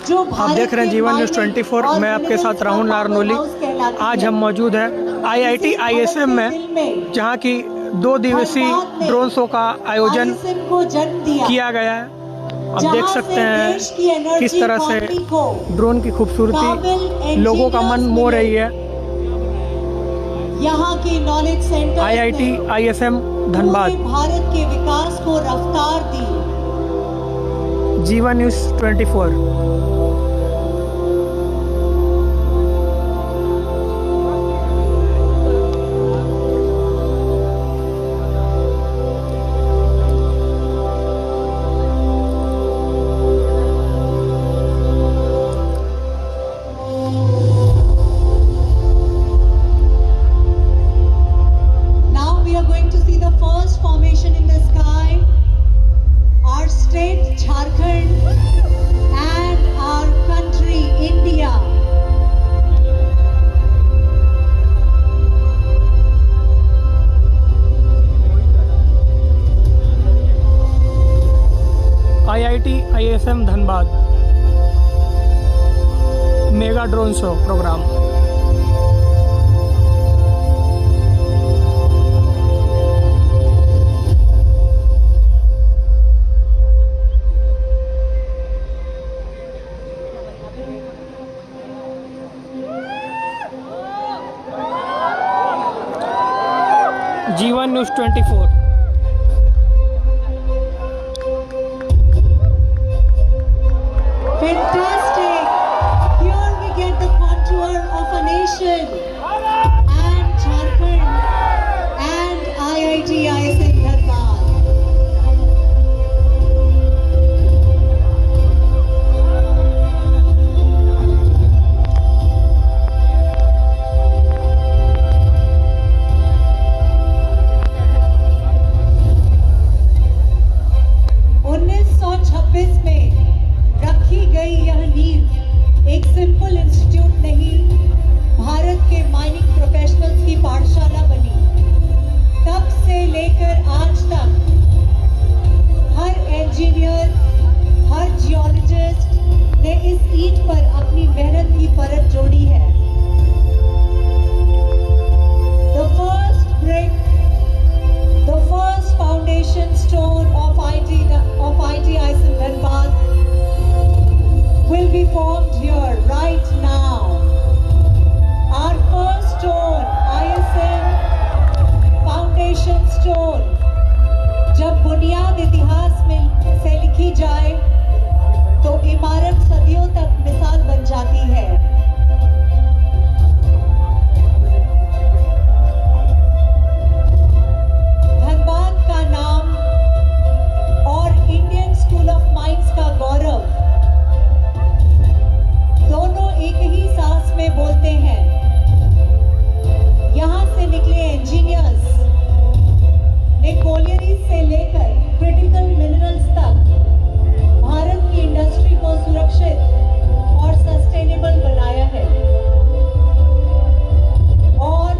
आप देख रहे हैं जीवन न्यूज़ 24। मैं आपके साथ राहुल नारनोली। आज हम मौजूद हैं IIT ISM में, जहां की 2 दिवसीय ड्रोन शो का आयोजन किया गया है। आप देख सकते हैं किस तरह से ड्रोन की खूबसूरती लोगों का मन मोह रही है। यहाँ के knowledge centre IIT ISM Dhanbad. Bharat के विकास को रफ्तार दी। Jeevan news 24। IIT ISM Dhanbad mega drone show programme. Jeevan news 24। Fantastic! Here we get the contour of a nation and Jharkhand and IIT ISM Dhanbad. में रखी गई यह नींव एक सिंपल इंस्टीट्यूट नहीं, भारत के माइनिंग प्रोफेशनल्स की पाठशाला बनी। तब से लेकर आज तक हर इंजीनियर, हर जियोलॉजिस्ट ने इस ईंट पर अपनी मेहनत की परत जोड़ी है। The first brick, the first foundation stone of IIT ISM Dhanbad will be formed here right now. Our first stone, ISM foundation stone, जब बुनियाद इतिहास में से लिखी जाए तो इमारत सदियों तक मिसाल बन जाती है। धनबाद का नाम और इंडियन स्कूल ऑफ माइंस का गौरव दोनों एक ही सांस में बोलते हैं। यहाँ से निकले इंजीनियर्स ने कोलियरीज से लेकर क्रिटिकल मिनरल्स तक भारत की इंडस्ट्री को सुरक्षित और सस्टेनेबल बनाया है। और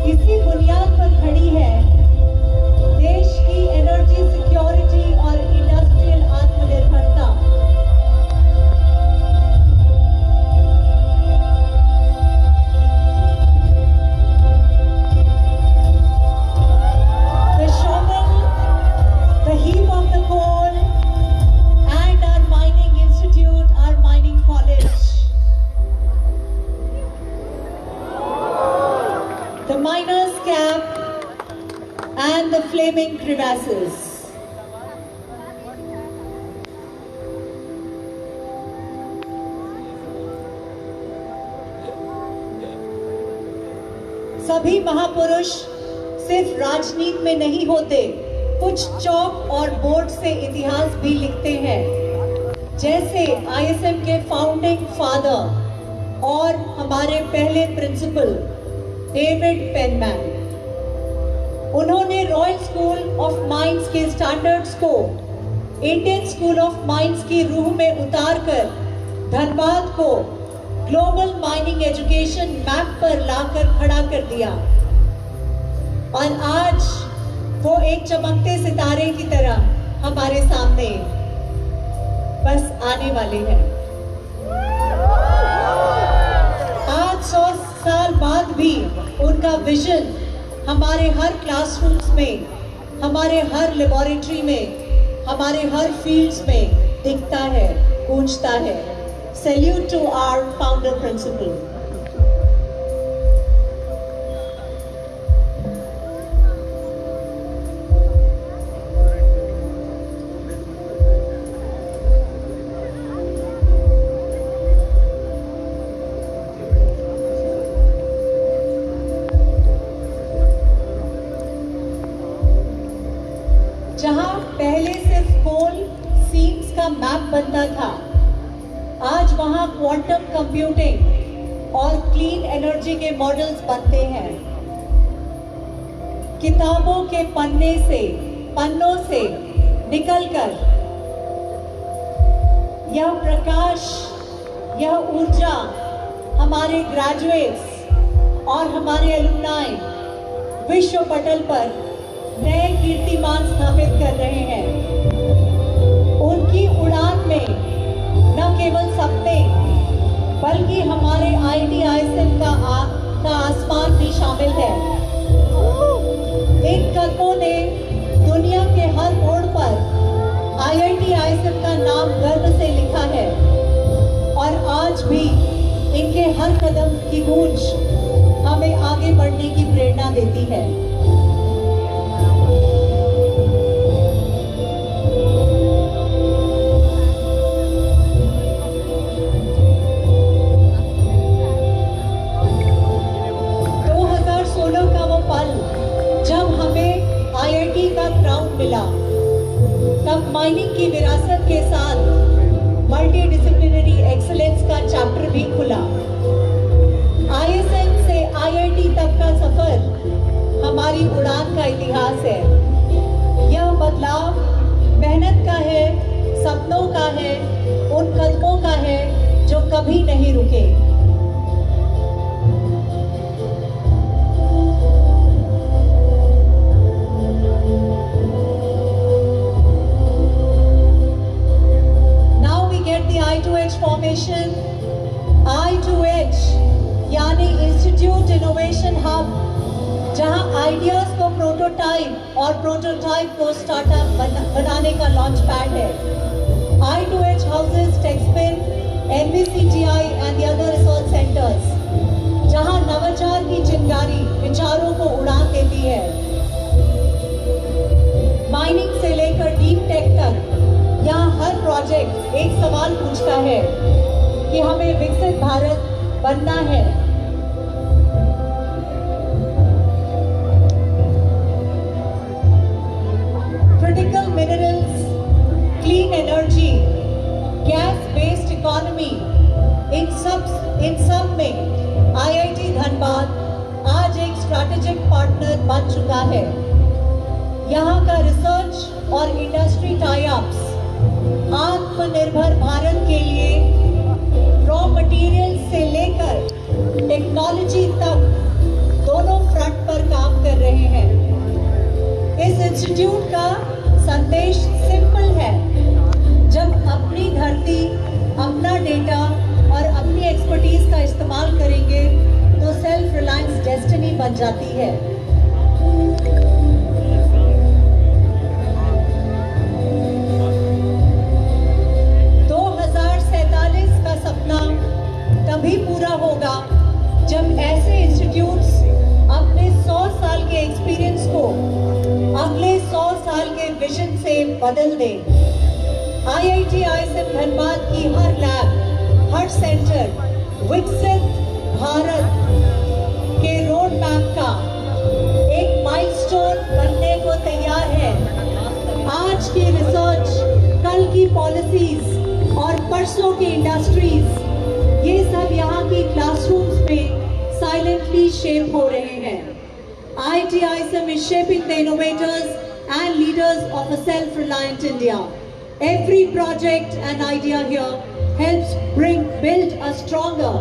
इसी बुनियाद पर खड़ी है देश की एनर्जी सिक्योरिटी और इंडस्ट्रियल आत्मनिर्भरता। The shovel, the heap of the coal, and our mining institute, our mining college. The miner's cap and the flaming crevasses. सभी महापुरुष सिर्फ राजनीति में नहीं होते, कुछ चौक और बोर्ड से इतिहास भी लिखते हैं। जैसे ISM के फाउंडिंग फादर और हमारे पहले प्रिंसिपल डेविड पेनमैन। उन्होंने रॉयल स्कूल ऑफ माइंस के स्टैंडर्ड्स को इंडियन स्कूल ऑफ माइंस की रूह में उतारकर धनबाद को ग्लोबल माइनिंग एजुकेशन मैप पर लाकर खड़ा कर दिया। और आज वो एक चमकते सितारे की तरह हमारे सामने बस आने वाले हैं। आज 100 साल बाद भी उनका विजन हमारे हर क्लासरूम्स में, हमारे हर लेबोरेटरी में, हमारे हर फील्ड्स में दिखता है, गूंजता है। Salute to our founder principal. जहां पहले सिर्फ कोल सीम्स का मैप बनता था, आज वहां क्वांटम कंप्यूटिंग और क्लीन एनर्जी के मॉडल्स बनते हैं। किताबों के पन्नों से निकलकर यह प्रकाश, यह ऊर्जा हमारे ग्रेजुएट्स और हमारे एलुमनाई विश्व पटल पर नए कीर्तिमान स्थापित कर रहे हैं। उनकी उड़ान में न केवल सपने बल्कि हमारे IIT-ISM का आसमान भी शामिल है। इन कदमों ने दुनिया के हर मोड़ पर IIT-ISM का नाम गर्व से लिखा है और आज भी इनके हर कदम की गूंज हमें आगे बढ़ने की प्रेरणा देती है। जब हमें IIT का क्राउन मिला, तब माइनिंग की विरासत के साथ मल्टी डिसिप्लिनरी एक्सीलेंस का चैप्टर भी खुला। ISM से IIT तक का सफर हमारी उड़ान का इतिहास है। यह बदलाव मेहनत का है, सपनों का है, उन कदमों का है जो कभी नहीं रुके। I2H formation. I2H यानी इंस्टीट्यूट इनोवेशन हब, जहां आइडियाज को प्रोटोटाइप और प्रोटोटाइप को स्टार्टअप बनाने का लॉन्च पैड है। I2H हाउसेस टेक्सपिन, NVCTI and the other research centres, जहां नवाचार की चिंगारी विचारों को उड़ान देती है। माइनिंग से लेकर डीप टेक तक यहाँ हर प्रोजेक्ट एक सवाल पूछता है कि हमें विकसित भारत बनना है। Critical minerals, clean energy, gas based economy, इन सब में IIT धनबाद आज एक स्ट्रैटेजिक पार्टनर बन चुका है। यहाँ का रिसर्च और इंडस्ट्री टाई अप्स आत्मनिर्भर भारत के लिए रॉ मटेरियल से लेकर टेक्नोलॉजी तक दोनों फ्रंट पर काम कर रहे हैं। इस इंस्टीट्यूट का संदेश सिंपल है, जब अपनी धरती, अपना डेटा और अपनी एक्सपर्टीज का इस्तेमाल करेंगे तो सेल्फ रिलायंस डेस्टिनी बन जाती है। तभी पूरा होगा जब ऐसे इंस्टीट्यूट्स अपने 100 साल के एक्सपीरियंस को अगले 100 साल के विजन से बदल दें। IIT-ISM धनबाद की हर लैब, हर सेंटर विकसित भारत के रोड मैप का एक माइलस्टोन बनने को तैयार है। आज की रिसर्च, कल की पॉलिसीज और परसों की इंडस्ट्रीज, ये सब यहाँ की क्लासरूम्स में साइलेंटली शेप हो रहे हैं। IIT-ISM is shaping the innovators and leaders of a self-reliant India. Every project and idea here helps build a stronger,